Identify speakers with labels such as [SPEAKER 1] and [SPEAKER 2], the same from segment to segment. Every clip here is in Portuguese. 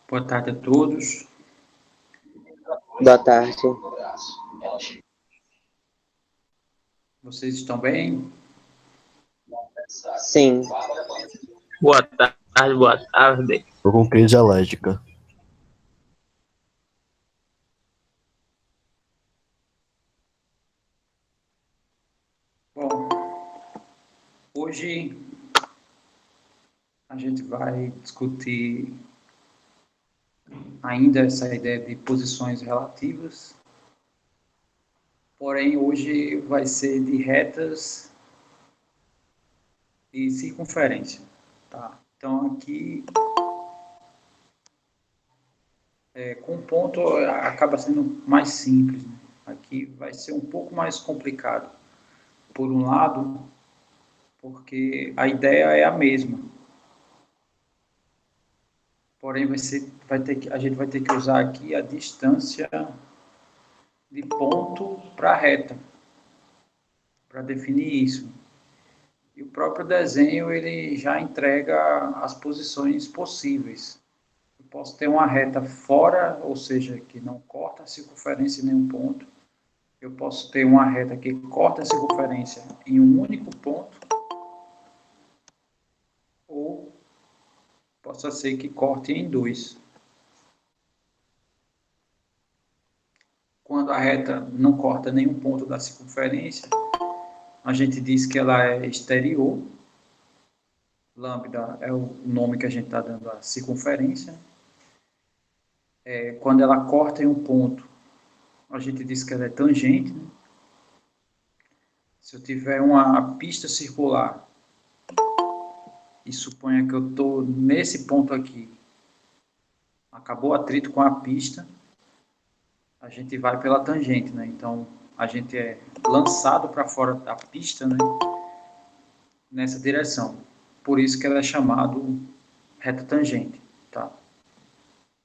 [SPEAKER 1] Boa tarde a todos.
[SPEAKER 2] Boa tarde.
[SPEAKER 1] Vocês estão bem?
[SPEAKER 2] Sim.
[SPEAKER 3] Boa tarde, boa tarde.
[SPEAKER 4] Tô com crise alérgica.
[SPEAKER 1] Bom, hoje a gente vai discutir ainda essa ideia de posições relativas, porém hoje vai ser de retas e circunferência, tá? Então aqui com ponto acaba sendo mais simples, né? Aqui vai ser um pouco mais complicado. Por um lado, porque a ideia é a mesma. Porém, a gente vai ter que usar aqui a distância de ponto para a reta, para definir isso. E o próprio desenho, ele já entrega as posições possíveis. Eu posso ter uma reta fora, ou seja, que não corta a circunferência em nenhum ponto. Eu posso ter uma reta que corta a circunferência em um único ponto, ou possa ser que corte em dois. Quando a reta não corta nenhum ponto da circunferência, a gente diz que ela é exterior. Lambda é o nome que a gente está dando à circunferência. Quando ela corta em um ponto, a gente diz que ela é tangente, né? Se eu tiver uma pista circular e suponha que eu estou nesse ponto aqui, acabou o atrito com a pista, a gente vai pela tangente, né? Então, a gente é lançado para fora da pista, né? Nessa direção. Por isso que ela é chamada reta tangente, tá?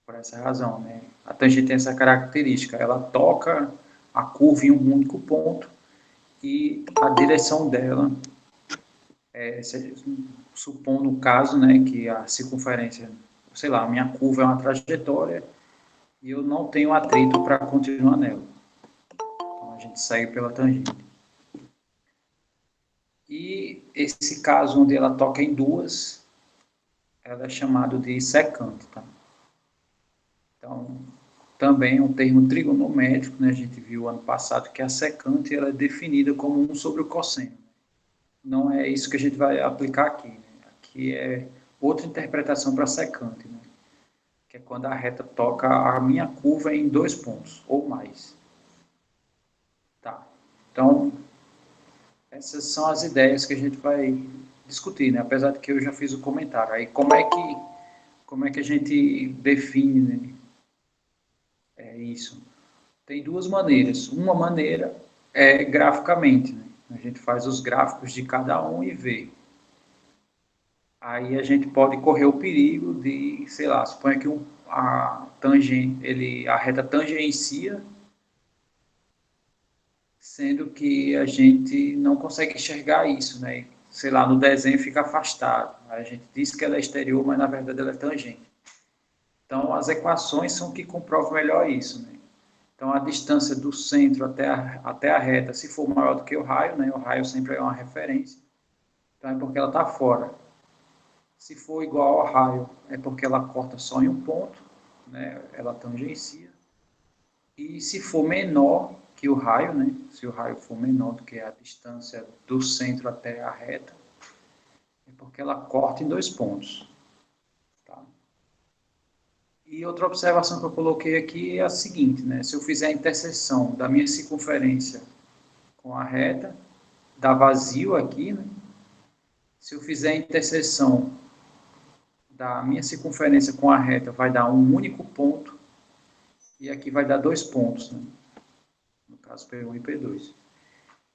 [SPEAKER 1] Por essa razão, né? A tangente tem essa característica, ela toca a curva em um único ponto e a direção dela, supondo o caso, né, que a circunferência, sei lá, a minha curva é uma trajetória e eu não tenho atrito para continuar nela. Então, a gente segue pela tangente. E esse caso onde ela toca em duas, ela é chamado de secante, tá? Então, também é um termo trigonométrico, né? A gente viu ano passado que a secante ela é definida como 1 sobre o cosseno. Não é isso que a gente vai aplicar aqui, né? Aqui é outra interpretação para secante, né? Que é quando a reta toca a minha curva em dois pontos, ou mais. Tá. Então, essas são as ideias que a gente vai discutir, né? Apesar de que eu já fiz o comentário. Aí, como é que a gente define, né? Isso? Tem duas maneiras. Uma maneira é graficamente, né? A gente faz os gráficos de cada um e vê. Aí a gente pode correr o perigo de, sei lá, suponha que a reta tangencia, sendo que a gente não consegue enxergar isso, né? Sei lá, no desenho fica afastado. Aí a gente diz que ela é exterior, mas na verdade ela é tangente. Então, as equações são que comprovam melhor isso, né? Então, a distância do centro até a reta, se for maior do que o raio, né? O raio sempre é uma referência. Então, é porque ela está fora. Se for igual ao raio, é porque ela corta só em um ponto, né? Ela tangencia. E se for menor que o raio, né? Se o raio for menor do que a distância do centro até a reta, é porque ela corta em dois pontos. Tá? E outra observação que eu coloquei aqui é a seguinte, né? Se eu fizer a interseção da minha circunferência com a reta, dá vazio aqui, né? Se eu fizer a interseção da minha circunferência com a reta, vai dar um único ponto, e aqui vai dar dois pontos, né? No caso P1 e P2.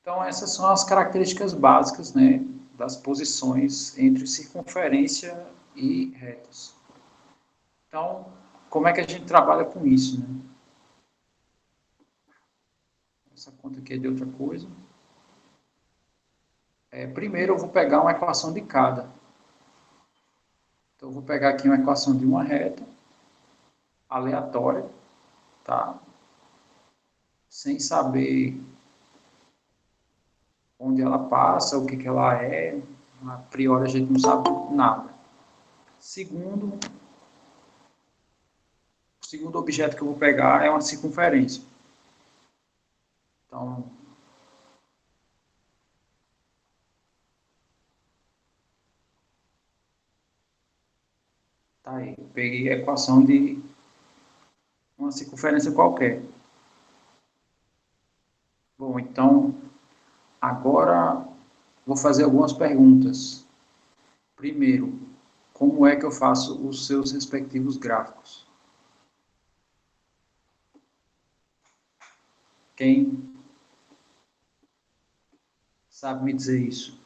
[SPEAKER 1] Então, essas são as características básicas, né, das posições entre circunferência e retas. Então, como é que a gente trabalha com isso, né? Essa conta aqui é de outra coisa. Primeiro, eu vou pegar uma equação de cada. Então, eu vou pegar aqui uma equação de uma reta. aleatória, tá? Sem saber onde ela passa, o que, que ela é, a priori a gente não sabe nada. Segundo, o segundo objeto que eu vou pegar é uma circunferência. Então, tá aí, peguei a equação de uma circunferência qualquer. Bom, então, agora vou fazer algumas perguntas. Primeiro, como é que eu faço os seus respectivos gráficos? Quem sabe me dizer isso?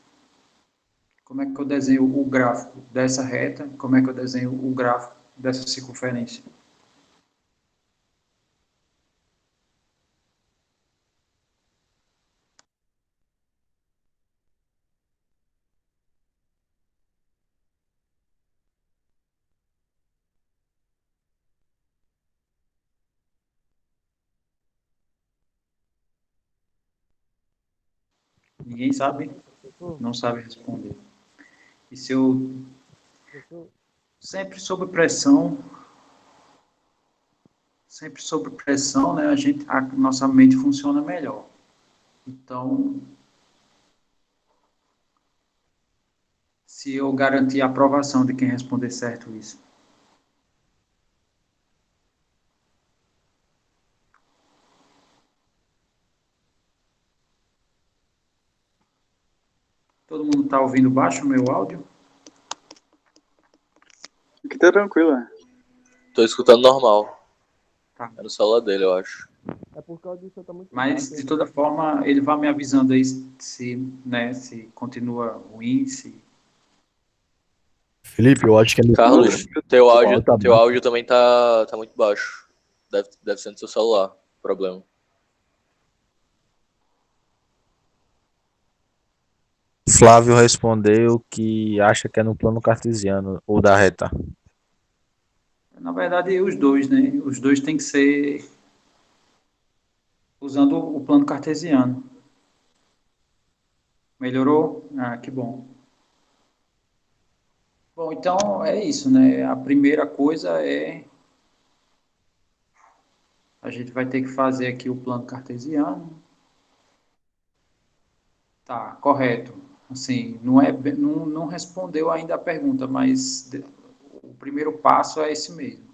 [SPEAKER 1] Como é que eu desenho o gráfico dessa reta? Como é que eu desenho o gráfico dessa circunferência? Ninguém sabe?
[SPEAKER 4] Professor,
[SPEAKER 1] Não sabe responder. E se eu
[SPEAKER 4] professor,
[SPEAKER 1] sempre sob pressão, né, a nossa mente funciona melhor. Então, se eu garantir a aprovação de quem responder certo isso. Todo mundo está ouvindo baixo o meu áudio?
[SPEAKER 5] Aqui tá tranquilo, né?
[SPEAKER 3] Tô escutando normal.
[SPEAKER 1] Tá.
[SPEAKER 3] É no celular dele, eu acho.
[SPEAKER 4] é porque o áudio do senhor tá muito
[SPEAKER 1] Mas,
[SPEAKER 4] baixo.
[SPEAKER 1] de toda forma, ele vai me avisando aí se, né, se continua ruim, se...
[SPEAKER 6] Felipe, eu acho que é no
[SPEAKER 3] Carlos, teu áudio,
[SPEAKER 6] tá
[SPEAKER 3] teu
[SPEAKER 6] baixo.
[SPEAKER 3] áudio também tá muito baixo. Deve ser no seu celular, problema.
[SPEAKER 6] Flávio respondeu que acha que é no plano cartesiano ou da reta.
[SPEAKER 1] Na verdade, os dois, né? Os dois têm que ser usando o plano cartesiano. Melhorou? Ah, que bom. Bom, então é isso, né? A primeira coisa é a gente vai ter que fazer aqui o plano cartesiano. Tá, correto. Assim, não respondeu ainda a pergunta, mas o primeiro passo é esse mesmo.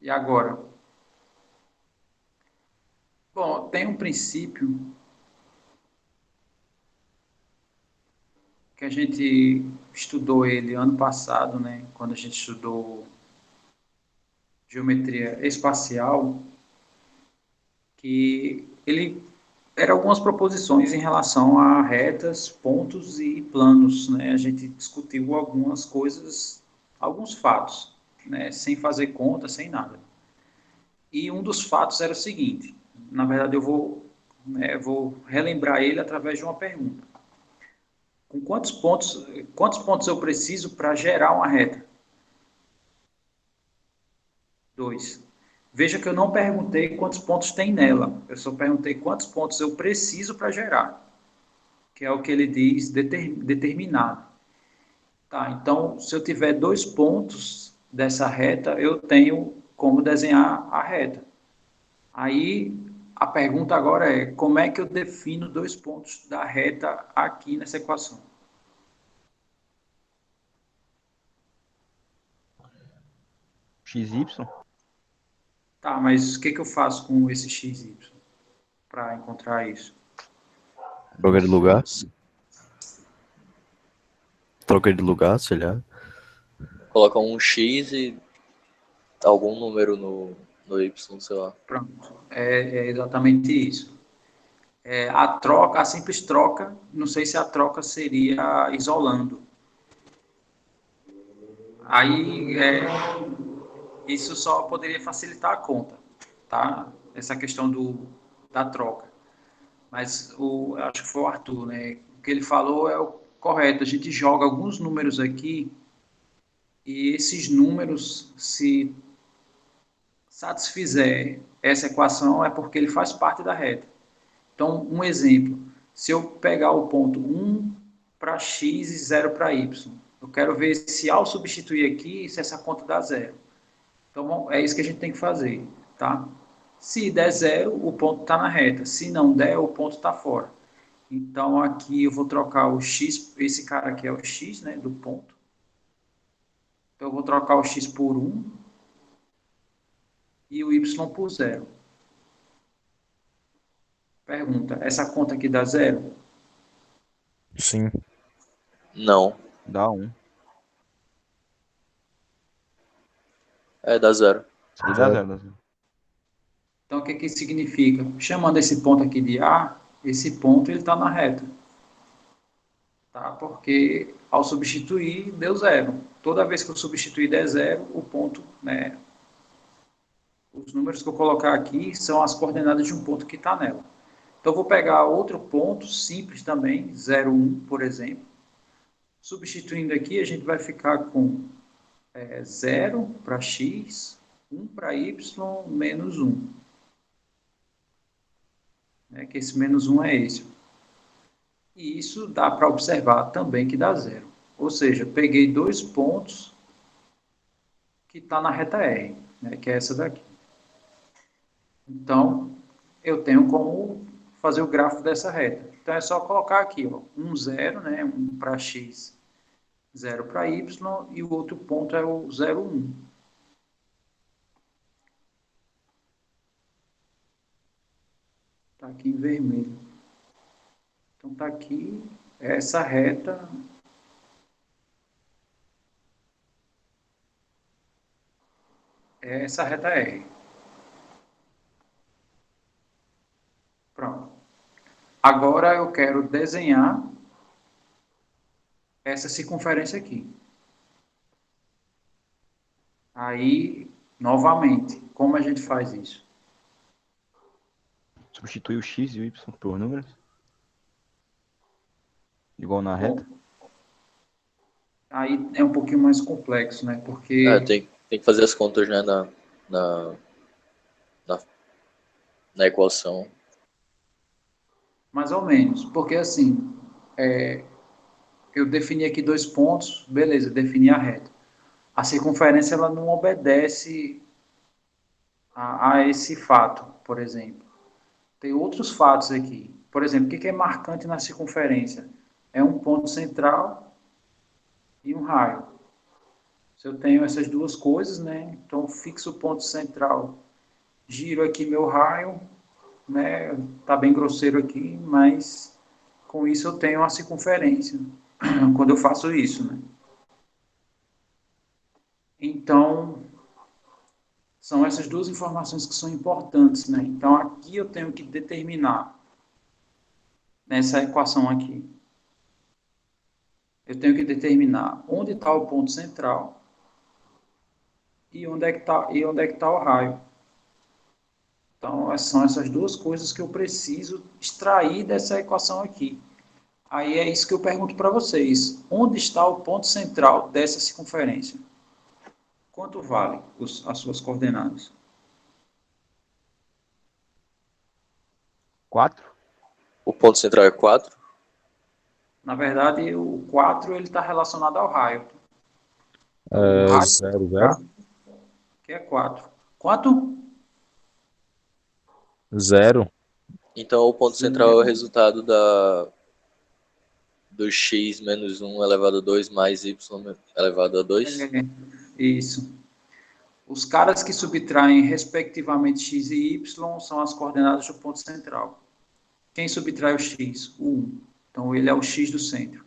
[SPEAKER 1] E agora? Bom, tem um princípio que a gente estudou ele ano passado, né? Quando a gente estudou geometria espacial, que ele era algumas proposições em relação a retas, pontos e planos, né? A gente discutiu algumas coisas, alguns fatos, né? Sem fazer conta, sem nada. E um dos fatos era o seguinte, na verdade eu vou relembrar ele através de uma pergunta. Com quantos pontos eu preciso para gerar uma reta? 2. Veja que eu não perguntei quantos pontos tem nela, eu só perguntei quantos pontos eu preciso para gerar, que é o que ele diz determinado. Tá, então, se eu tiver 2 pontos dessa reta, eu tenho como desenhar a reta. Aí, a pergunta agora é, como é que eu defino 2 pontos da reta aqui nessa equação?
[SPEAKER 7] XY?
[SPEAKER 1] Tá, mas o que, que eu faço com esse xy para encontrar isso?
[SPEAKER 6] Troca de lugar? Troca de lugar, sei lá.
[SPEAKER 3] Coloca um X e algum número no Y, sei lá.
[SPEAKER 1] Pronto, é exatamente isso. A simples troca, não sei se a troca seria isolando. Aí, isso só poderia facilitar a conta, tá? Essa questão da troca. Mas acho que foi o Arthur, né? O que ele falou é o correto. A gente joga alguns números aqui e esses números, se satisfizer essa equação, é porque ele faz parte da reta. Então, um exemplo, se eu pegar o ponto 1 para x e 0 para y, eu quero ver se ao substituir aqui, se essa conta dá zero. Então, é isso que a gente tem que fazer, tá? Se der zero, o ponto está na reta. Se não der, o ponto está fora. Então, aqui eu vou trocar o x, esse cara aqui é o x, né, do ponto. Então, eu vou trocar o x por 1 e o y por 0. Pergunta, essa conta aqui dá zero?
[SPEAKER 6] Sim,
[SPEAKER 3] Não.
[SPEAKER 7] Dá 1.
[SPEAKER 3] Dá zero.
[SPEAKER 7] Isso aí dá 0, dá 0.
[SPEAKER 1] Então, o que que significa? Chamando esse ponto aqui de A, esse ponto ele está na reta. Tá? Porque ao substituir, deu zero. Toda vez que eu substituir der zero, o ponto, né? Os números que eu colocar aqui são as coordenadas de um ponto que está nela. Então, eu vou pegar outro ponto simples também, 0, 1, por exemplo. Substituindo aqui, a gente vai ficar com 0 para x, 1 para y, menos 1. Que esse menos 1 é esse. E isso dá para observar também que dá zero. Ou seja, peguei dois pontos que está na reta R, né, que é essa daqui. Então, eu tenho como fazer o gráfico dessa reta. Então, é só colocar aqui, ó, 1, 0, né, 1 para x, 0 para y, e o outro ponto é o 0, 1. Está aqui em vermelho. Então, está aqui essa reta. Essa reta R. Pronto. Agora eu quero desenhar essa circunferência aqui. Aí, novamente, como a gente faz isso?
[SPEAKER 7] Substitui o x e o y por números. Igual na reta.
[SPEAKER 1] Aí é um pouquinho mais complexo, né? Porque...
[SPEAKER 3] Tem que fazer as contas, né, na equação.
[SPEAKER 1] Mais ou menos. Porque, assim, eu defini aqui dois pontos, beleza, defini a reta. A circunferência, ela não obedece a esse fato, por exemplo. Tem outros fatos aqui. Por exemplo, o que é marcante na circunferência? É um ponto central e um raio. Se eu tenho essas duas coisas, né? Então, fixo o ponto central, giro aqui meu raio, né? Tá bem grosseiro aqui, mas com isso eu tenho a circunferência, quando eu faço isso, né? Então, são essas duas informações que são importantes, né? Então, aqui eu tenho que determinar, nessa equação aqui, eu tenho que determinar onde está o ponto central e onde é que está o raio. Então, são essas duas coisas que eu preciso extrair dessa equação aqui. Aí é isso que eu pergunto para vocês. Onde está o ponto central dessa circunferência? Quanto vale as suas coordenadas?
[SPEAKER 7] 4.
[SPEAKER 3] O ponto central é 4.
[SPEAKER 1] Na verdade, o 4 está relacionado ao raio. O
[SPEAKER 6] é
[SPEAKER 1] raio
[SPEAKER 6] 0, 0.
[SPEAKER 1] que é 4. Quanto?
[SPEAKER 6] 0.
[SPEAKER 3] Então, o ponto central é o resultado do x menos 1 elevado a 2 mais y elevado a 2.
[SPEAKER 1] Isso. Os caras que subtraem, respectivamente, x e y são as coordenadas do ponto central. Quem subtrai o x? O 1. Então, ele é o x do centro.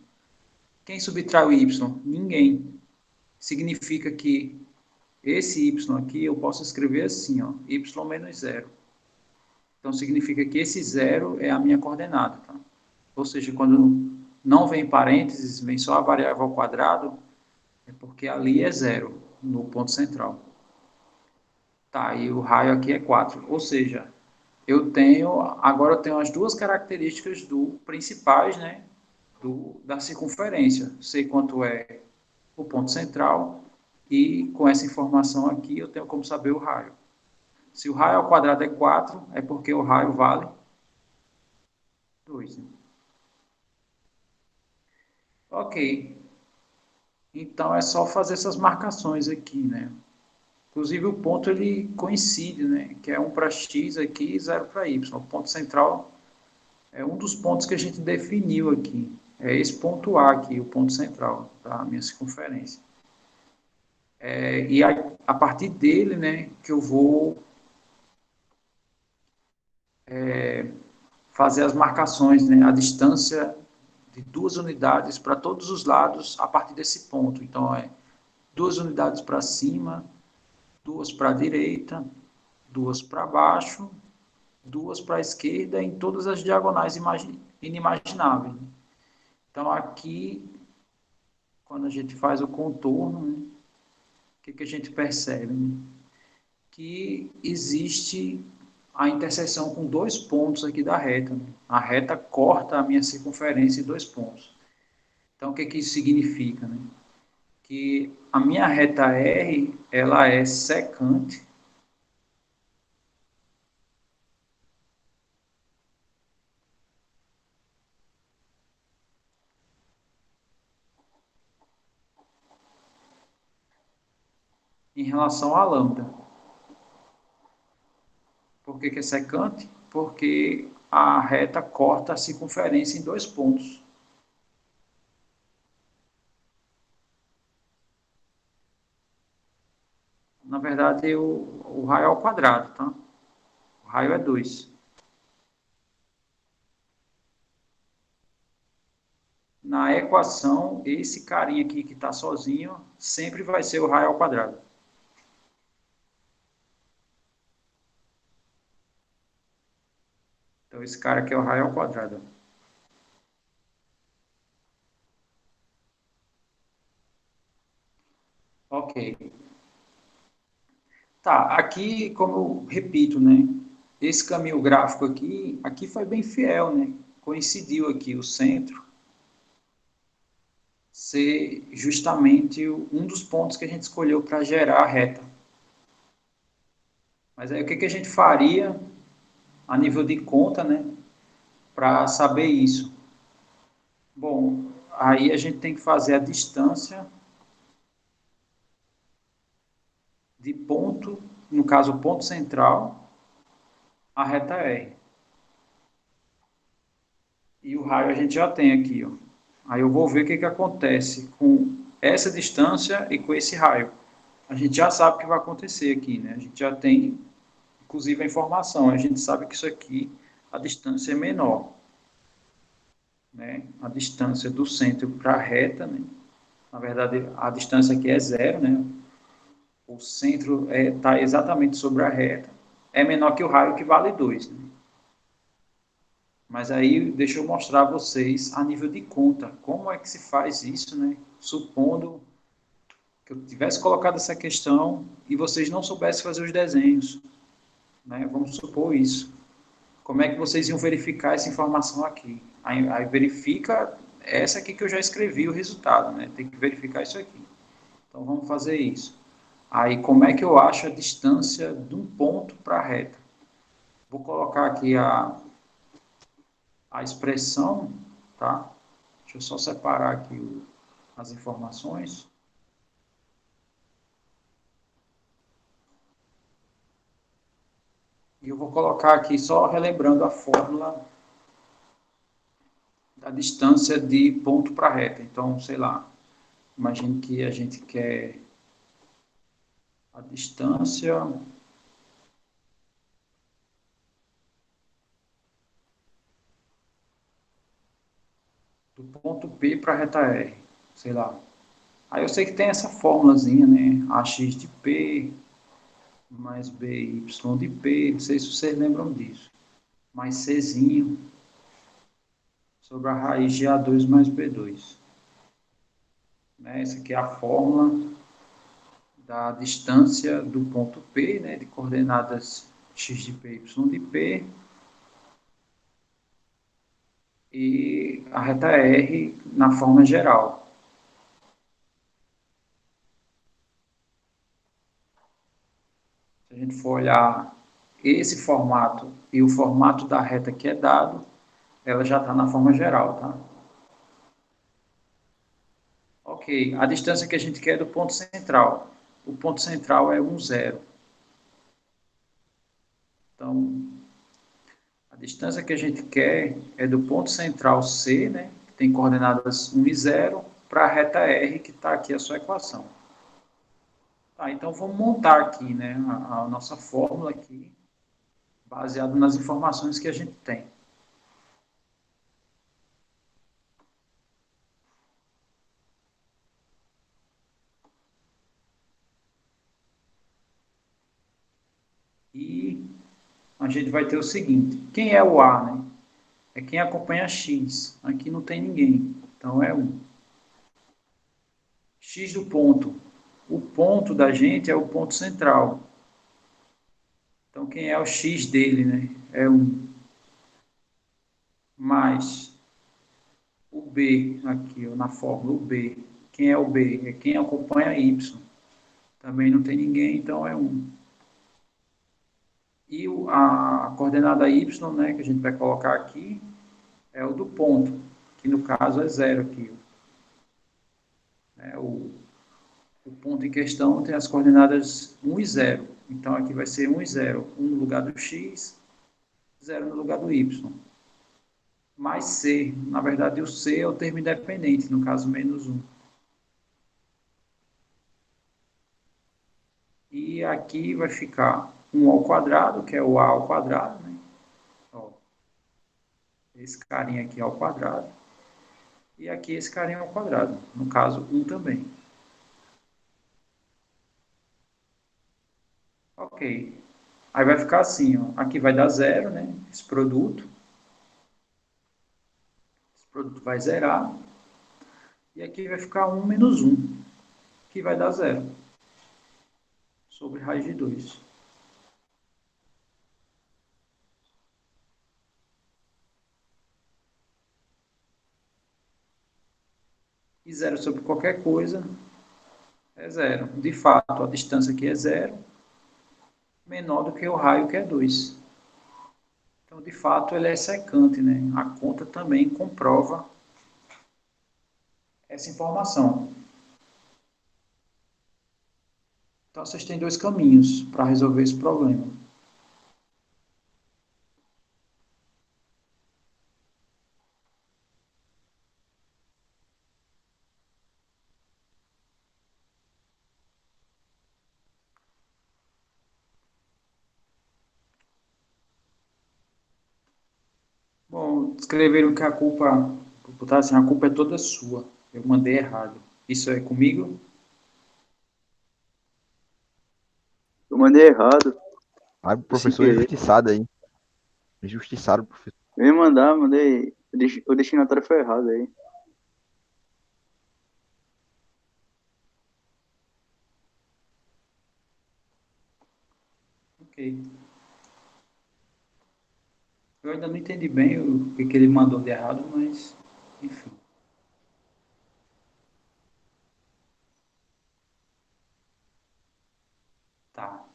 [SPEAKER 1] Quem subtrai o y? Ninguém. Significa que esse y aqui eu posso escrever assim, ó, y menos 0. Então, significa que esse 0 é a minha coordenada. Tá? Ou seja, quando não vem parênteses, vem só a variável ao quadrado, é porque ali é 0, no ponto central. Tá, e o raio aqui é 4. Ou seja, agora eu tenho as duas características principais, né, da circunferência. Sei quanto é o ponto central E com essa informação aqui, eu tenho como saber o raio. Se o raio ao quadrado é 4, é porque o raio vale 2. Né? Ok. Então, é só fazer essas marcações aqui, né? Inclusive, o ponto, ele coincide, né? Que é 1 para x aqui e 0 para y. O ponto central é um dos pontos que a gente definiu aqui. É esse ponto A aqui, o ponto central da minha circunferência. E a partir dele, né, que eu vou fazer as marcações, né, a distância de 2 unidades para todos os lados a partir desse ponto. Então, 2 unidades para cima, 2 para a direita, 2 para baixo, 2 para a esquerda, em todas as diagonais inimagináveis. Então, aqui, quando a gente faz o contorno, né, o que a gente percebe? Né? Que existe a interseção com 2 pontos aqui da reta. Né? A reta corta a minha circunferência em 2 pontos. Então, o que isso significa? Né? Que a minha reta R, ela é secante em relação à lambda. Por que é secante? Porque a reta corta a circunferência em 2 pontos. Na verdade, o raio é ao quadrado, tá? O raio é 2. Na equação, esse carinha aqui que está sozinho sempre vai ser o raio ao quadrado. Então, esse cara aqui é o raio ao quadrado. Ok. Tá, aqui, como eu repito, né? Esse caminho gráfico aqui foi bem fiel, né? Coincidiu aqui o centro ser justamente um dos pontos que a gente escolheu para gerar a reta. Mas aí o que a gente faria a nível de conta, né? Para saber isso? Bom, aí a gente tem que fazer a distância de ponto, no caso, o ponto central, a reta R. E o raio a gente já tem aqui, ó. Aí eu vou ver o que acontece com essa distância e com esse raio. A gente já sabe o que vai acontecer aqui, né? A gente já tem, inclusive, a informação. A gente sabe que isso aqui, a distância é menor. Né? A distância do centro para a reta, né? Na verdade, a distância aqui é 0, né? O centro está exatamente sobre a reta. É menor que o raio, que vale 2. Né? Mas aí, deixa eu mostrar a vocês a nível de conta. Como é que se faz isso, né? Supondo que eu tivesse colocado essa questão e vocês não soubessem fazer os desenhos. Né? Vamos supor isso. Como é que vocês iam verificar essa informação aqui? Aí verifica essa aqui que eu já escrevi o resultado, né? Tem que verificar isso aqui. Então, vamos fazer isso. Aí, como é que eu acho a distância de um ponto para a reta? Vou colocar aqui a expressão, tá? Deixa eu só separar aqui as informações. E eu vou colocar aqui só relembrando a fórmula da distância de ponto para reta. Então, sei lá, imagine que a gente quer a distância do ponto P para a reta R, sei lá. Aí eu sei que tem essa fórmulazinha, né? AX de P mais BY de P, não sei se vocês lembram disso. Mais Czinho sobre a raiz de A2 mais B2. Né? Essa aqui é a fórmula da distância do ponto P, né? De coordenadas x de P, y de P, e a reta R na forma geral. gente for olhar esse formato e o formato da reta que é dado, ela já está na forma geral, tá? Ok, a distância que a gente quer é do ponto central. O ponto central é 1, 0. Então, a distância que a gente quer é do ponto central C, né, que tem coordenadas 1 e 0, para a reta R, que está aqui a sua equação. Tá, então vamos montar aqui, né, a nossa fórmula aqui, baseado nas informações que a gente tem. E a gente vai ter o seguinte, quem é o A, né? É quem acompanha X. Aqui não tem ninguém, então é 1. X do ponto. O ponto da gente é o ponto central. Então, quem é o X dele, né? É 1. Mais o B, aqui, ó, na fórmula, o B. Quem é o B? É quem acompanha Y. Também não tem ninguém, então é 1. E a coordenada Y, né, que a gente vai colocar aqui, é o do ponto, que no caso é 0 aqui. O ponto em questão tem as coordenadas 1 e 0. Então, aqui vai ser 1 e 0. 1 no lugar do X, 0 no lugar do Y. Mais C. Na verdade, o C é o termo independente, no caso, menos 1. E aqui vai ficar 1 ao quadrado, que é o A ao quadrado, né? Ó, esse carinha aqui ao quadrado. E aqui esse carinha ao quadrado. No caso, 1 também. Ok. Aí vai ficar assim, ó. Aqui vai dar 0, né? Esse produto. Esse produto vai zerar. E aqui vai ficar 1 menos 1, que vai dar 0. Sobre raiz de 2. E 0 sobre qualquer coisa é 0. De fato, a distância aqui é 0, menor do que o raio, que é 2. Então, de fato, ele é secante, né? A conta também comprova essa informação. Então, vocês têm dois caminhos para resolver esse problema. Bom, escreveram que a culpa, botaram assim, a culpa é toda sua. Eu mandei errado. Isso é comigo?
[SPEAKER 5] Eu mandei errado.
[SPEAKER 7] Aí o
[SPEAKER 5] Sem
[SPEAKER 7] professor
[SPEAKER 5] querer.
[SPEAKER 7] injustiçado aí. Injustiçaram o professor.
[SPEAKER 5] Eu ia mandar, mandei. O destinatário foi errado aí.
[SPEAKER 1] Ok. Eu ainda não entendi bem o que ele mandou de errado, mas, enfim. Tá.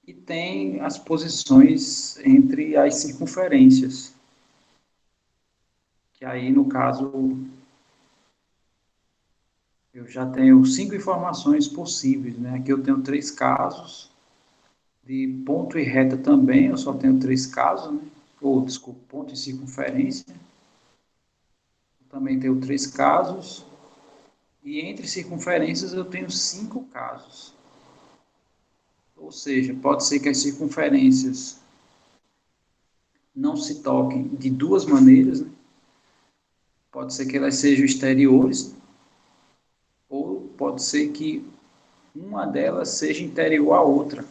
[SPEAKER 1] E tem as posições entre as circunferências. Que aí, no caso, eu já tenho 5 informações possíveis, né? Aqui eu tenho 3 casos. De ponto e reta também, eu só tenho 3 casos, né? Ou, desculpa, ponto e circunferência. Eu também tenho 3 casos. E entre circunferências eu tenho 5 casos. Ou seja, pode ser que as circunferências não se toquem de duas maneiras, né? Pode ser que elas sejam exteriores, ou pode ser que uma delas seja interior à outra,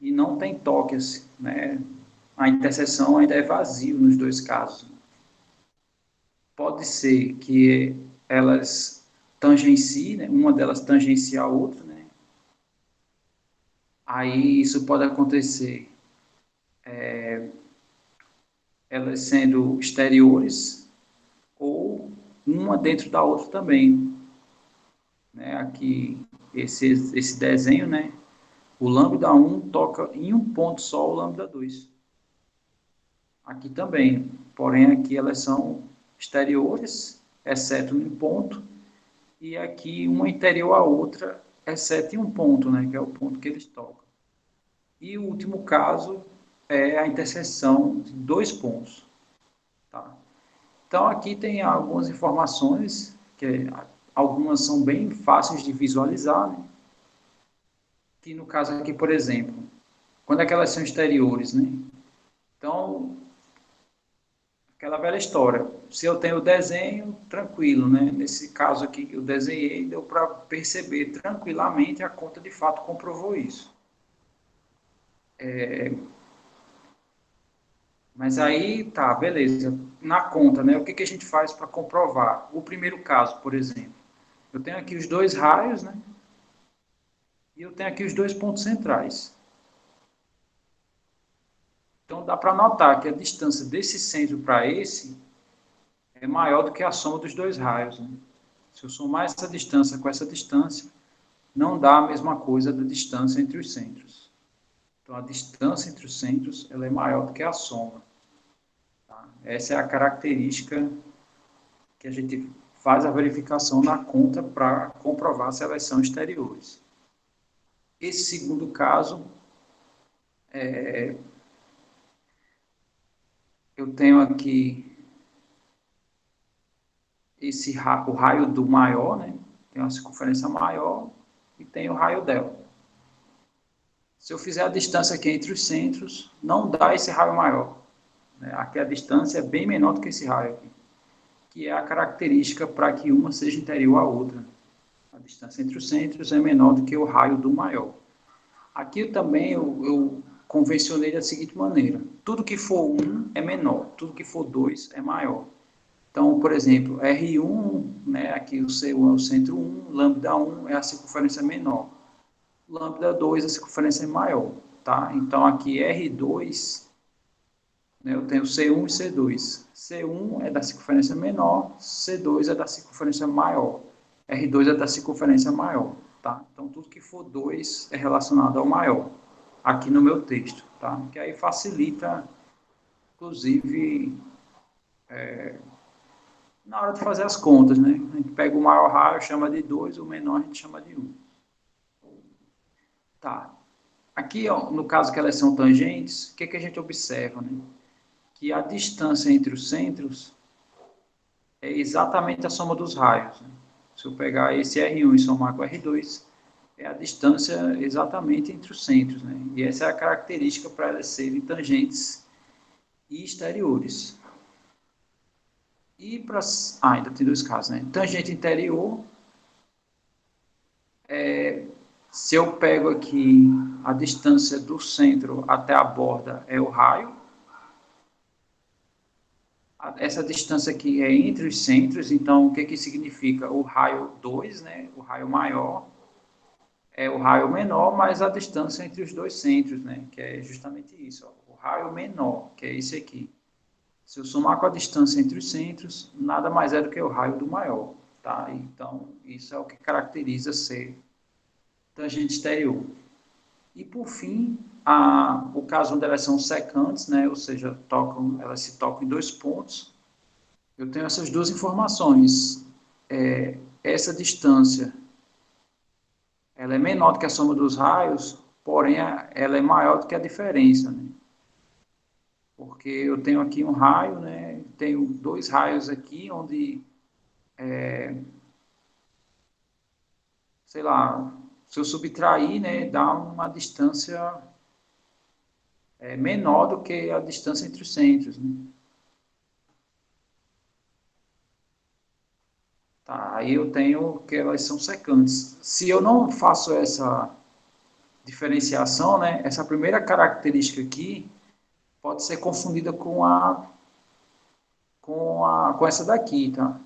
[SPEAKER 1] e não tem toque, assim, né? A interseção ainda é vazio nos dois casos. Pode ser que elas tangenciem, né? Uma delas tangencie a outra, né? Aí isso pode acontecer elas sendo exteriores, ou uma dentro da outra também. Né? Aqui esse desenho, né? O lambda 1 toca em um ponto só o lambda 2. Aqui também, porém aqui elas são exteriores, exceto em um ponto, e aqui uma interior à outra, exceto em um ponto, né? Que é o ponto que eles tocam. E o último caso é a interseção de dois pontos. Tá? Então, aqui tem algumas informações, algumas são bem fáceis de visualizar, né? Que no caso aqui, por exemplo, quando é que elas são exteriores, né? Então, aquela velha história, se eu tenho o desenho, tranquilo, né? Nesse caso aqui que eu desenhei, deu para perceber tranquilamente, a conta de fato comprovou isso. Mas aí, tá, beleza. Na conta, né? O que a gente faz para comprovar? O primeiro caso, por exemplo. Eu tenho aqui os dois raios, né? E eu tenho aqui os dois pontos centrais. Então, dá para notar que a distância desse centro para esse é maior do que a soma dos dois raios, né? Se eu somar essa distância com essa distância, não dá a mesma coisa da distância entre os centros. Então, a distância entre os centros ela é maior do que a soma. Tá? Essa é a característica que a gente faz a verificação na conta para comprovar se elas são exteriores. Esse segundo caso, eu tenho aqui o raio do maior, né? Tem uma circunferência maior e tem o raio delta. Se eu fizer a distância aqui entre os centros, não dá esse raio maior, né? Aqui a distância é bem menor do que esse raio aqui, que é a característica para que uma seja interior à outra. A distância entre os centros é menor do que o raio do maior. Aqui também eu convencionei da seguinte maneira: tudo que for 1 é menor, tudo que for 2 é maior. Então, por exemplo, R1, né, aqui o C1 é o centro 1, lambda 1 é a circunferência menor, lambda 2 a circunferência é maior. Tá? Então, aqui R2, né, eu tenho C1 e C2. C1 é da circunferência menor, C2 é da circunferência maior, R2 é da circunferência maior. Tá? Então, tudo que for 2 é relacionado ao maior, aqui no meu texto. Tá? Que aí facilita, inclusive, na hora de fazer as contas, né? A gente pega o maior raio, chama de 2, o menor a gente chama de 1. Tá. Aqui, ó, no caso que elas são tangentes, o que a gente observa, né? Que a distância entre os centros é exatamente a soma dos raios, né? Se eu pegar esse R1 e somar com R2, é a distância exatamente entre os centros, né? E essa é a característica para elas serem tangentes e exteriores. E para... ainda tem dois casos, né? Tangente interior, se eu pego aqui a distância do centro até a borda é o raio. Essa distância aqui é entre os centros, então o que significa? O raio 2, né? O raio maior é o raio menor, mais a distância entre os dois centros, né? Que é justamente isso, ó, o raio menor, que é esse aqui. Se eu somar com a distância entre os centros, nada mais é do que o raio do maior, tá? Então, isso é o que caracteriza ser tangente exterior. E, por fim, o caso onde elas são secantes, né? Ou seja, elas se tocam em dois pontos. Eu tenho essas duas informações. Essa distância, ela é menor do que a soma dos raios, porém, ela é maior do que a diferença, né? Porque eu tenho aqui um raio, né? Tenho dois raios aqui, onde, sei lá, se eu subtrair, né, dá uma distância menor do que a distância entre os centros, né? Tá, aí eu tenho que elas são secantes. Se eu não faço essa diferenciação, né, essa primeira característica aqui pode ser confundida com essa daqui, tá?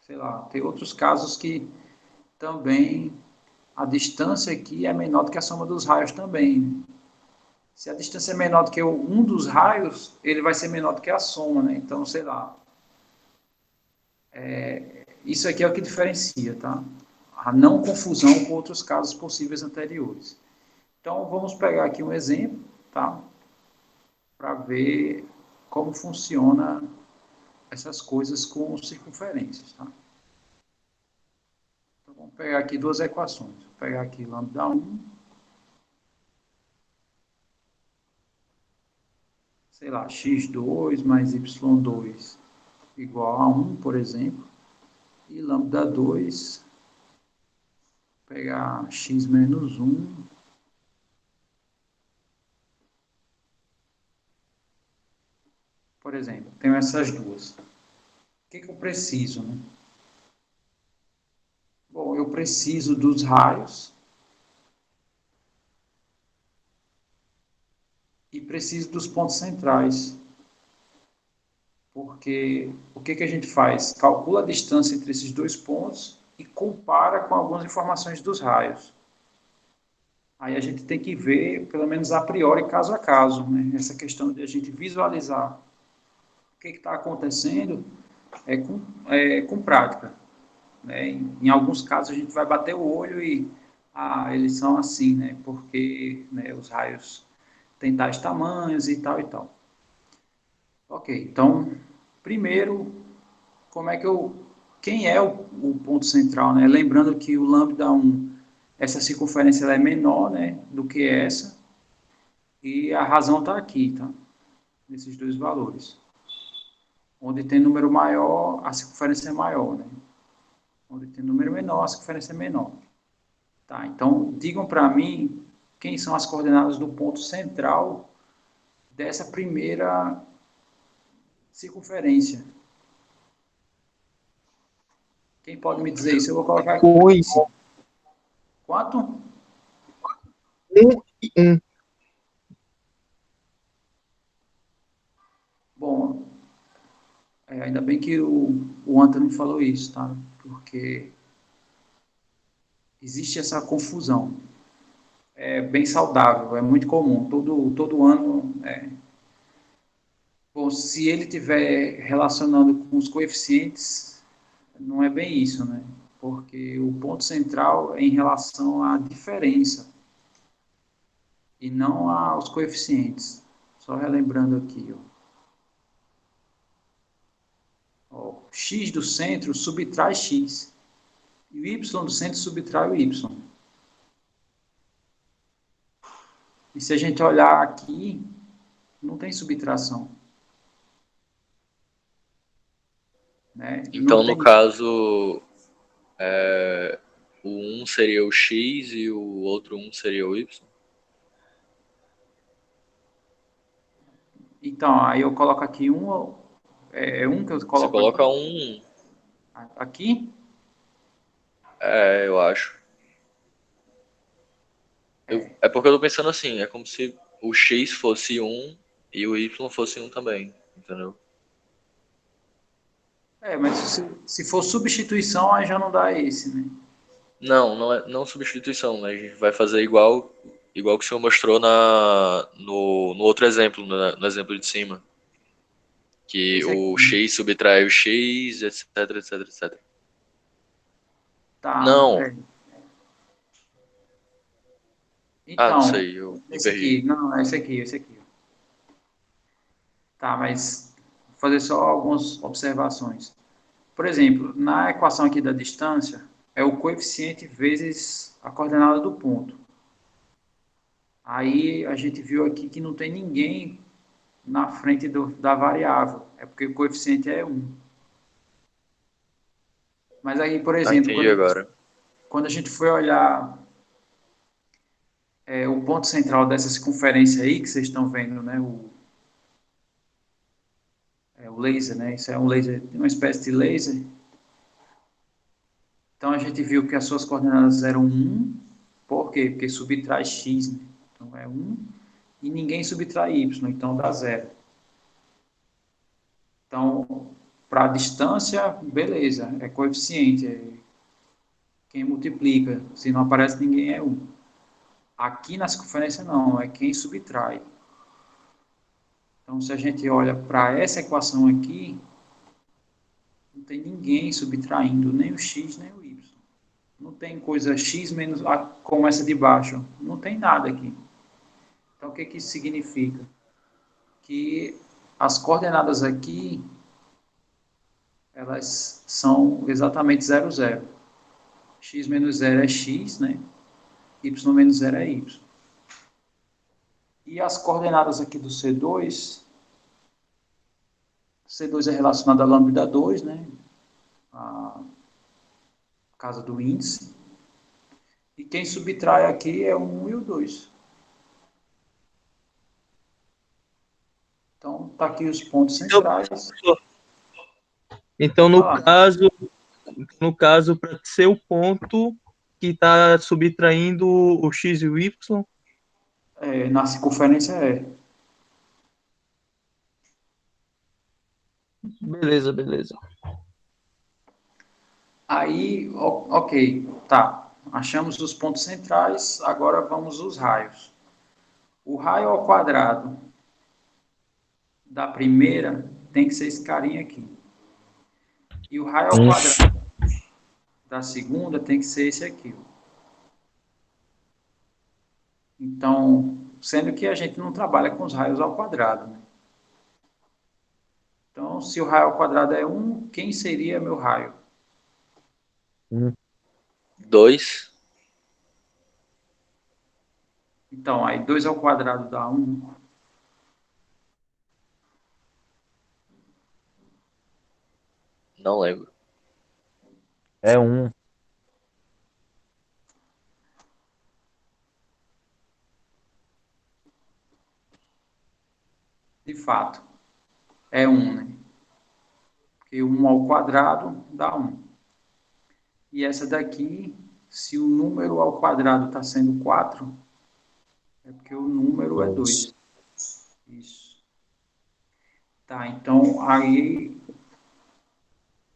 [SPEAKER 1] Sei lá, tem outros casos que também a distância aqui é menor do que a soma dos raios também, né? Se a distância é menor do que um dos raios, ele vai ser menor do que a soma, né? Então, sei lá, isso aqui é o que diferencia, tá? a não confusão com outros casos possíveis anteriores. Então, vamos pegar aqui um exemplo, tá? Para ver como funciona essas coisas com circunferências, tá? Então, vamos pegar aqui duas equações. Vou pegar aqui lambda 1, sei lá, x2 mais y2 igual a 1, por exemplo, e lambda 2, pegar x menos 1, por exemplo, tenho essas duas. O que eu preciso, né? Bom, eu preciso dos raios e preciso dos pontos centrais. Porque o que a gente faz? Calcula a distância entre esses dois pontos e compara com algumas informações dos raios. Aí a gente tem que ver, pelo menos a priori, caso a caso, né? Essa questão de a gente visualizar o que está acontecendo com prática. Né? Em alguns casos a gente vai bater o olho e eles são assim, né? Porque né, os raios têm tais tamanhos e tal e tal. Ok, então, primeiro, quem é o ponto central, né? Lembrando que o lambda 1, essa circunferência ela é menor, né, do que essa, e a razão está aqui, tá? Nesses dois valores. Onde tem número maior, a circunferência é maior, né? Onde tem número menor, a circunferência é menor. Tá, então, digam para mim quem são as coordenadas do ponto central dessa primeira circunferência. Quem pode me dizer isso? Eu vou colocar aqui.
[SPEAKER 7] 1 e
[SPEAKER 1] Quanto?
[SPEAKER 7] 1 e 1.
[SPEAKER 1] Bom, ainda bem que o Anthony falou isso, tá? Porque existe essa confusão. É bem saudável, é muito comum. Todo ano. Bom, se ele estiver relacionando com os coeficientes, não é bem isso, né? Porque o ponto central é em relação à diferença e não aos coeficientes. Só relembrando aqui, ó, x do centro subtrai x e o y do centro subtrai o y. E se a gente olhar aqui, não tem subtração. Né?
[SPEAKER 3] Então,
[SPEAKER 1] Não
[SPEAKER 3] no
[SPEAKER 1] tem...
[SPEAKER 3] caso, o 1 seria o x e o outro 1 seria o y?
[SPEAKER 1] Então, aí eu coloco aqui um que eu
[SPEAKER 3] Você
[SPEAKER 1] coloco
[SPEAKER 3] coloca
[SPEAKER 1] aqui. Aqui?
[SPEAKER 3] Eu acho. É porque eu tô pensando assim, é como se o x fosse 1 e o y fosse 1 também, entendeu?
[SPEAKER 1] Mas se for substituição, aí já não dá esse, né?
[SPEAKER 3] Não substituição, né? A gente vai fazer igual que o senhor mostrou no outro exemplo, no exemplo de cima. Que
[SPEAKER 1] Esse
[SPEAKER 3] o
[SPEAKER 1] aqui.
[SPEAKER 3] x subtrai o x, etc, etc, etc.
[SPEAKER 1] Tá,
[SPEAKER 3] Não. Não
[SPEAKER 1] Então,
[SPEAKER 3] sei, eu me
[SPEAKER 1] esse
[SPEAKER 3] perdi.
[SPEAKER 1] aqui. Não, é esse aqui. Tá, mas vou fazer só algumas observações. Por exemplo, na equação aqui da distância, é o coeficiente vezes a coordenada do ponto. Aí a gente viu aqui que não tem ninguém na frente da variável. É porque o coeficiente é 1. Mas aí, por exemplo,
[SPEAKER 3] Entendi agora.
[SPEAKER 1] quando a gente foi olhar o ponto central dessa circunferência aí, que vocês estão vendo, né? O laser, né? Isso é um laser, uma espécie de laser. Então a gente viu que as suas coordenadas eram 1. Por quê? Porque subtrai x, né? Então é 1. E ninguém subtrai y, então dá 0. Então, para a distância, beleza, é coeficiente. Quem multiplica. Se não aparece ninguém, é 1. Aqui na circunferência, não, é quem subtrai. Então, se a gente olha para essa equação aqui, não tem ninguém subtraindo nem o x nem o y. Não tem coisa x menos a, como essa de baixo. Não tem nada aqui. Então, o que que isso significa? Que as coordenadas aqui, elas são exatamente 0, 0. X menos 0 é x, né? Y menos 0 é y. E as coordenadas aqui do C2, C2 é relacionado a lambda 2, né? A casa do índice. E quem subtrai aqui é o 1 e o 2. Então, tá aqui os pontos centrais.
[SPEAKER 7] Então,
[SPEAKER 1] Vou falar.
[SPEAKER 7] no caso, para ser o ponto que está subtraindo o x e o y,
[SPEAKER 1] Na circunferência é.
[SPEAKER 7] beleza, beleza.
[SPEAKER 1] Aí, ok, tá. Achamos os pontos centrais, agora vamos aos raios. O raio ao quadrado da primeira tem que ser esse carinha aqui. E o raio ao quadrado da segunda tem que ser esse aqui. Então, sendo que a gente não trabalha com os raios ao quadrado, né? Então, se o raio ao quadrado é 1, quem seria meu raio?
[SPEAKER 3] 2.
[SPEAKER 1] Então, aí 2 ao quadrado dá 1.
[SPEAKER 3] Não lembro.
[SPEAKER 6] É 1.
[SPEAKER 1] De fato, é 1, né? Porque 1 ao quadrado dá 1. E essa daqui, se o número ao quadrado está sendo 4, é porque o número é 2. Isso. Tá, então aí,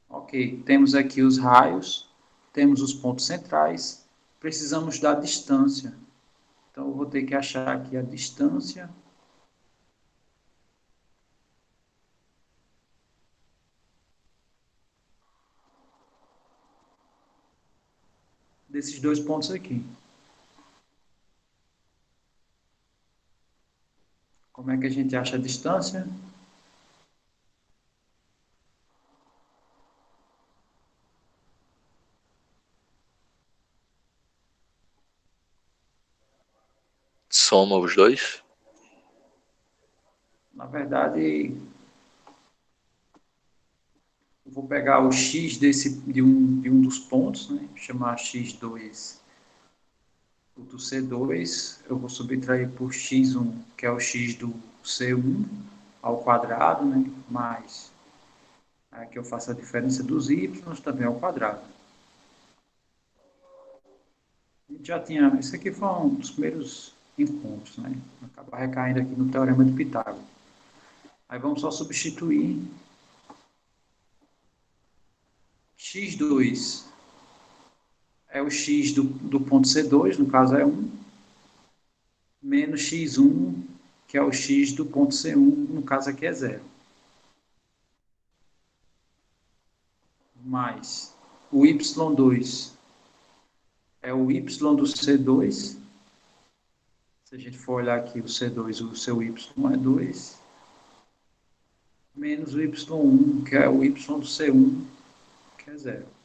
[SPEAKER 1] ok, temos aqui os raios, temos os pontos centrais, precisamos da distância. Então eu vou ter que achar aqui a distância. Desses dois pontos aqui. Como é que a gente acha a distância?
[SPEAKER 3] Soma os dois.
[SPEAKER 1] Na verdade, eu vou pegar o x de um dos pontos, né? Chamar x2 do C2, eu vou subtrair por x1, que é o x do C1 ao quadrado, né? Mais aqui eu faço a diferença dos y também ao quadrado. A gente já tinha, isso aqui foi um dos primeiros encontros, né? Acaba recaindo aqui no teorema de Pitágoras. Aí vamos só substituir x2 é o x do ponto C2, no caso é 1, menos x1, que é o x do ponto C1, no caso aqui é 0. Mais o y2 é o y do C2. Se a gente for olhar aqui o C2, o seu y é 2. Menos o y1, que é o y do C1, que é 0.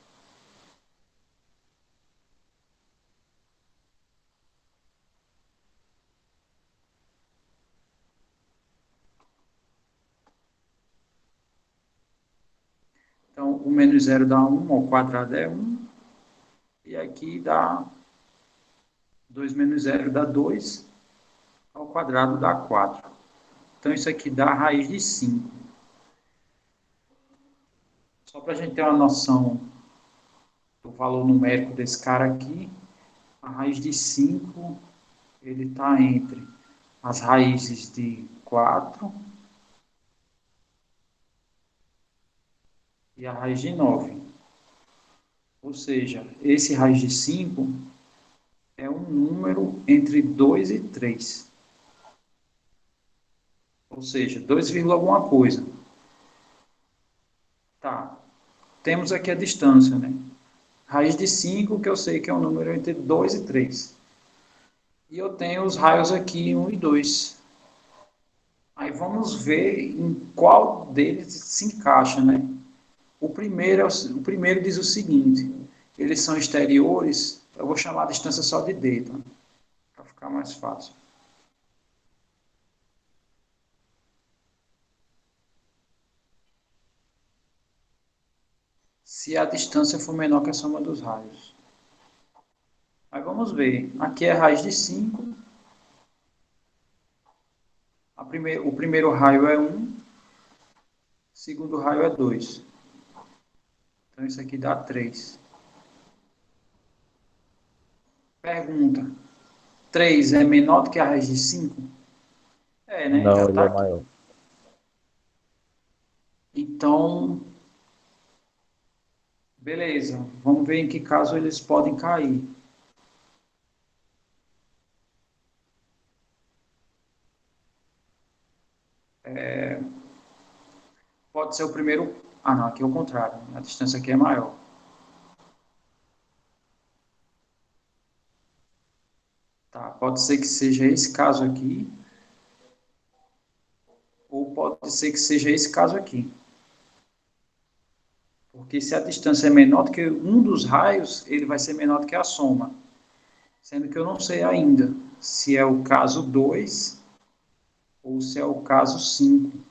[SPEAKER 1] Então, o menos 0 dá 1, ao quadrado é 1. E aqui dá 2 menos 0 dá 2, ao quadrado dá 4. Então, isso aqui dá a raiz de 5. Só para a gente ter uma noção do valor numérico desse cara aqui, a raiz de 5, ele está entre as raízes de 4 e a raiz de 9. Ou seja, esse raiz de 5 é um número entre 2 e 3. Ou seja, 2, alguma coisa. Tá. Temos aqui a distância, né? Raiz de 5, que eu sei que é um número entre 2 e 3. E eu tenho os raios aqui, 1 e 2. Aí vamos ver em qual deles se encaixa, né? O primeiro diz o seguinte: eles são exteriores, eu vou chamar a distância só de D, tá? Para ficar mais fácil. Se a distância for menor que a soma dos raios. Aí vamos ver. Aqui é raiz de 5. O primeiro raio é 1. O segundo raio é 2. Então isso aqui dá 3. Pergunta: 3 é menor do que a raiz de 5? É, né? Já
[SPEAKER 6] Não, ele
[SPEAKER 1] está
[SPEAKER 6] é
[SPEAKER 1] aqui.
[SPEAKER 6] maior.
[SPEAKER 1] Então, beleza. Vamos ver em que caso eles podem cair. Pode ser o primeiro. Ah, não, aqui é o contrário. A distância aqui é maior. Tá, pode ser que seja esse caso aqui, ou pode ser que seja esse caso aqui. Porque se a distância é menor do que um dos raios, ele vai ser menor do que a soma. Sendo que eu não sei ainda se é o caso 2 ou se é o caso 5.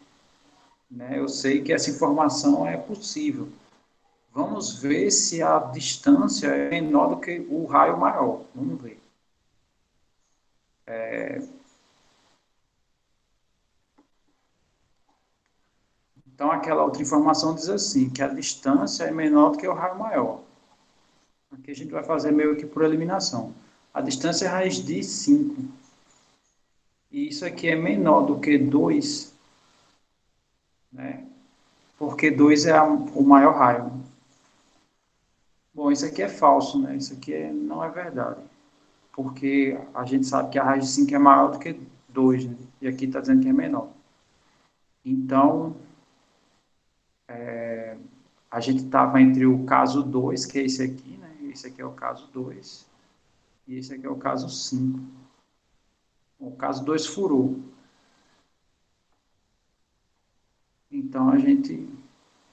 [SPEAKER 1] Né? Eu sei que essa informação é possível. Vamos ver se a distância é menor do que o raio maior. Vamos ver. Então, aquela outra informação diz assim, que a distância é menor do que o raio maior. Aqui a gente vai fazer meio que por eliminação. A distância é raiz de 5. E isso aqui é menor do que 2, né? Porque 2 é o maior raio. Bom, isso aqui é falso, né? Isso aqui não é verdade. Porque a gente sabe que a raiz de 5 é maior do que 2, né? E aqui está dizendo que é menor. Então, a gente estava entre o caso 2, que é esse aqui, né? Esse aqui é o caso 2. E esse aqui é o caso 5. O caso 2 furou. Então, a gente,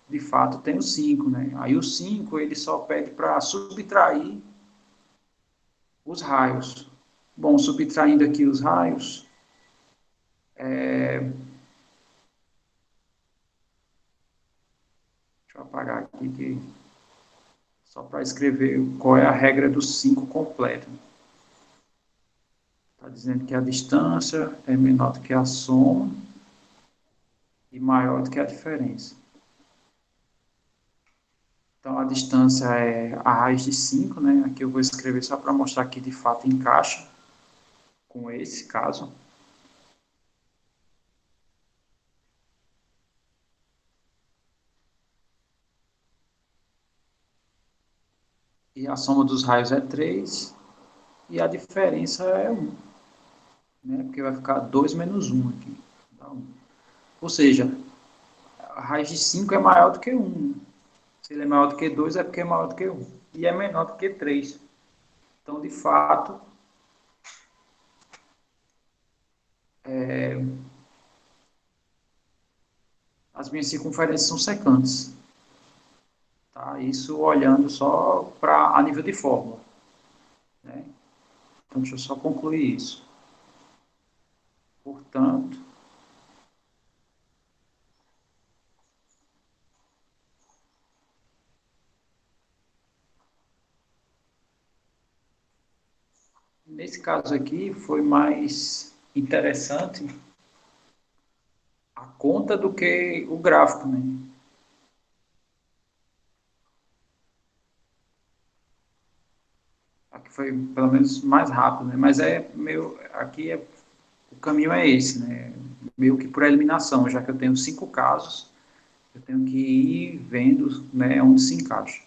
[SPEAKER 1] de fato, tem o 5, né? Aí o 5, ele só pede para subtrair os raios. Bom, subtraindo aqui os raios, deixa eu apagar aqui, só para escrever qual é a regra do 5 completo. Está dizendo que a distância é menor do que a soma e maior do que a diferença. Então, a distância é a raiz de 5, né? Aqui eu vou escrever só para mostrar que de fato encaixa com esse caso. E a soma dos raios é 3 e a diferença é 1, né? Porque vai ficar 2 menos 1 aqui. Dá 1. Ou seja, a raiz de 5 é maior do que 1. Se ele é maior do que 2, é porque é maior do que 1. E é menor do que 3. Então, de fato, as minhas circunferências são secantes. Tá? Isso olhando só a nível de fórmula. Né? Então, deixa eu só concluir isso. Portanto, nesse caso aqui, foi mais interessante a conta do que o gráfico. Né? Aqui foi, pelo menos, mais rápido. Né? Mas aqui o caminho é esse, né? Meio que por eliminação, já que eu tenho 5 casos, eu tenho que ir vendo, né, onde se encaixa.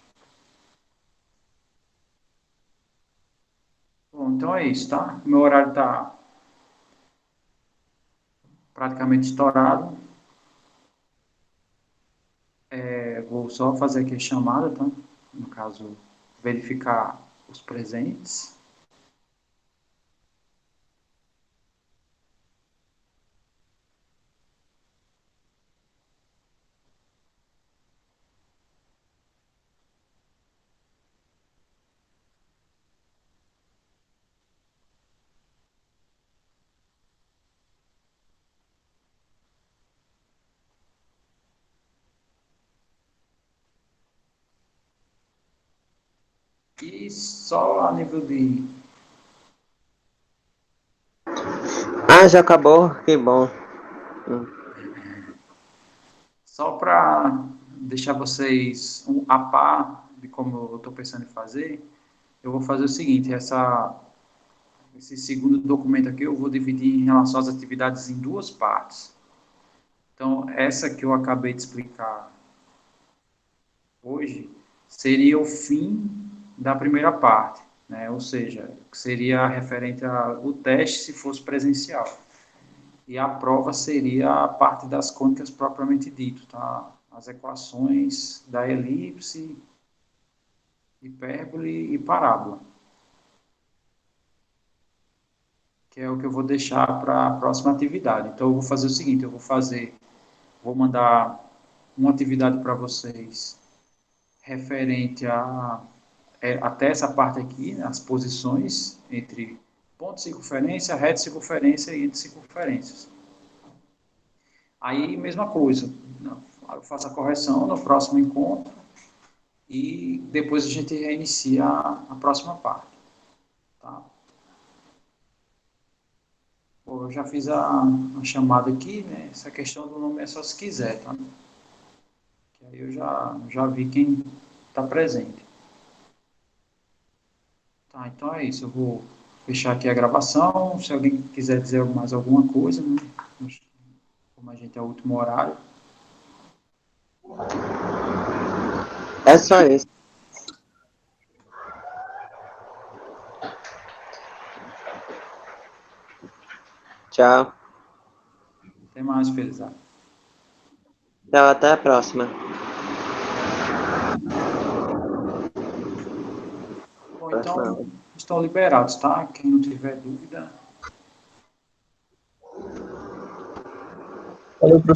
[SPEAKER 1] Bom, então é isso, tá? Meu horário está praticamente estourado. Vou só fazer aqui a chamada, tá? No caso verificar os presentes. E só a nível de...
[SPEAKER 2] Ah, já acabou? Que bom.
[SPEAKER 1] Só para deixar vocês a par de como eu estou pensando em fazer, eu vou fazer o seguinte, esse segundo documento aqui eu vou dividir em relação às atividades em duas partes. Então, essa que eu acabei de explicar hoje seria o fim da primeira parte, né? Ou seja, seria referente ao teste se fosse presencial. E a prova seria a parte das cônicas propriamente dito, tá? As equações da elipse, hipérbole e parábola. Que é o que eu vou deixar para a próxima atividade. Então, eu vou fazer o seguinte, vou mandar uma atividade para vocês referente até essa parte aqui, né, as posições entre ponto de circunferência, reta de circunferência e entre circunferências. Aí, mesma coisa, eu faço a correção no próximo encontro e depois a gente reinicia a próxima parte. Tá? Eu já fiz a chamada aqui, né? Essa questão do nome é só se quiser, tá? Que aí eu já vi quem está presente. Tá, então é isso. Eu vou fechar aqui a gravação. Se alguém quiser dizer mais alguma coisa, né? Como a gente é o último horário.
[SPEAKER 2] É só isso. Tchau.
[SPEAKER 1] Até mais, Felizardo.
[SPEAKER 2] Tchau, até a próxima.
[SPEAKER 1] Bom, então, estão liberados, tá? Quem não tiver dúvida.
[SPEAKER 7] Valeu, professor.